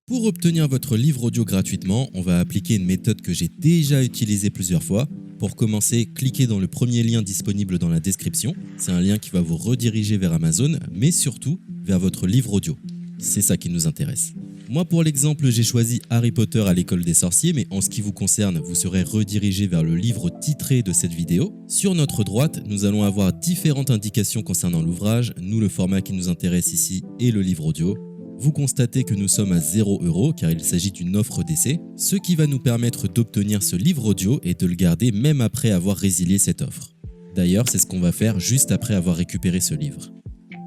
Pour obtenir votre livre audio gratuitement, on va appliquer une méthode que j'ai déjà utilisée plusieurs fois. Pour commencer, cliquez dans le premier lien disponible dans la description. C'est un lien qui va vous rediriger vers Amazon, mais surtout vers votre livre audio. C'est ça qui nous intéresse. Moi, pour l'exemple, j'ai choisi Harry Potter à l'école des sorciers, mais en ce qui vous concerne, vous serez redirigé vers le livre titré de cette vidéo. Sur notre droite, nous allons avoir différentes indications concernant l'ouvrage. Nous, le format qui nous intéresse ici est le livre audio. Vous constatez que nous sommes à 0 € car il s'agit d'une offre d'essai, ce qui va nous permettre d'obtenir ce livre audio et de le garder même après avoir résilié cette offre. D'ailleurs, c'est ce qu'on va faire juste après avoir récupéré ce livre.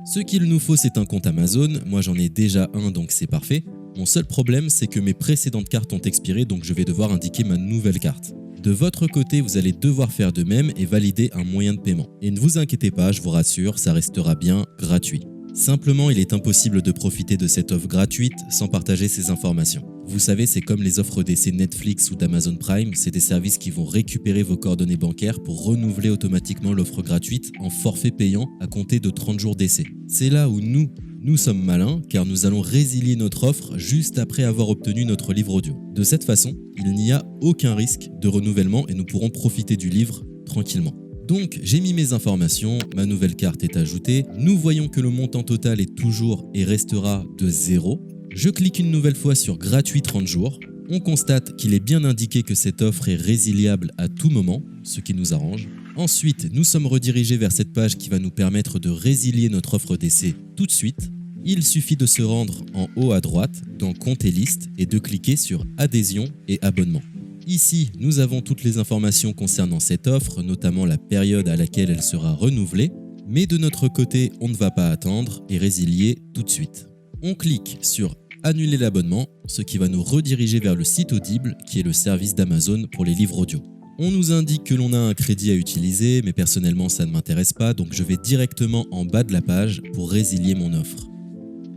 Ce qu'il nous faut, c'est un compte Amazon. Moi, j'en ai déjà un, donc c'est parfait. Mon seul problème, c'est que mes précédentes cartes ont expiré, donc je vais devoir indiquer ma nouvelle carte. De votre côté, vous allez devoir faire de même et valider un moyen de paiement. Et ne vous inquiétez pas, je vous rassure, ça restera bien gratuit. Simplement, il est impossible de profiter de cette offre gratuite sans partager ces informations. Vous savez, c'est comme les offres d'essai Netflix ou d'Amazon Prime, c'est des services qui vont récupérer vos coordonnées bancaires pour renouveler automatiquement l'offre gratuite en forfait payant à compter de 30 jours d'essai. C'est là où nous sommes malins car nous allons résilier notre offre juste après avoir obtenu notre livre audio. De cette façon, il n'y a aucun risque de renouvellement et nous pourrons profiter du livre tranquillement. Donc, j'ai mis mes informations, ma nouvelle carte est ajoutée. Nous voyons que le montant total est toujours et restera de 0. Je clique une nouvelle fois sur gratuit 30 jours. On constate qu'il est bien indiqué que cette offre est résiliable à tout moment, ce qui nous arrange. Ensuite, nous sommes redirigés vers cette page qui va nous permettre de résilier notre offre d'essai tout de suite. Il suffit de se rendre en haut à droite dans Compte et liste et de cliquer sur Adhésion et abonnement. Ici, nous avons toutes les informations concernant cette offre, notamment la période à laquelle elle sera renouvelée, mais de notre côté, on ne va pas attendre et résilier tout de suite. On clique sur Annuler l'abonnement, ce qui va nous rediriger vers le site Audible, qui est le service d'Amazon pour les livres audio. On nous indique que l'on a un crédit à utiliser, mais personnellement ça ne m'intéresse pas, donc je vais directement en bas de la page pour résilier mon offre.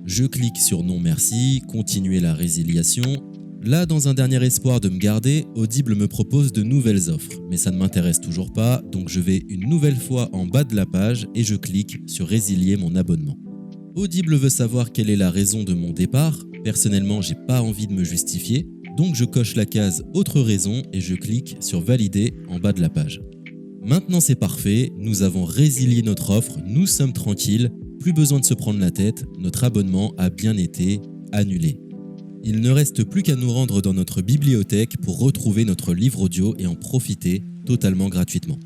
Je clique sur Non merci, continuer la résiliation. Là, dans un dernier espoir de me garder, Audible me propose de nouvelles offres, mais ça ne m'intéresse toujours pas, donc je vais une nouvelle fois en bas de la page et je clique sur Résilier mon abonnement. Audible veut savoir quelle est la raison de mon départ. Personnellement, j'ai pas envie de me justifier, donc je coche la case Autre raison et je clique sur Valider en bas de la page. Maintenant c'est parfait, nous avons résilié notre offre, nous sommes tranquilles, plus besoin de se prendre la tête, notre abonnement a bien été annulé. Il ne reste plus qu'à nous rendre dans notre bibliothèque pour retrouver notre livre audio et en profiter totalement gratuitement.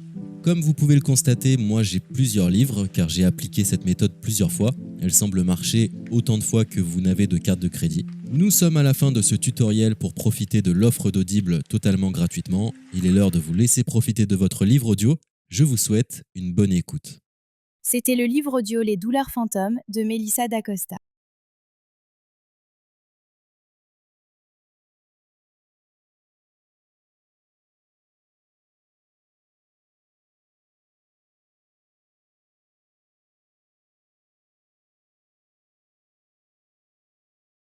Comme vous pouvez le constater, moi j'ai plusieurs livres car j'ai appliqué cette méthode plusieurs fois. Elle semble marcher autant de fois que vous n'avez de carte de crédit. Nous sommes à la fin de ce tutoriel pour profiter de l'offre d'Audible totalement gratuitement. Il est l'heure de vous laisser profiter de votre livre audio. Je vous souhaite une bonne écoute. C'était le livre audio Les douleurs fantômes de Mélissa D'Acosta.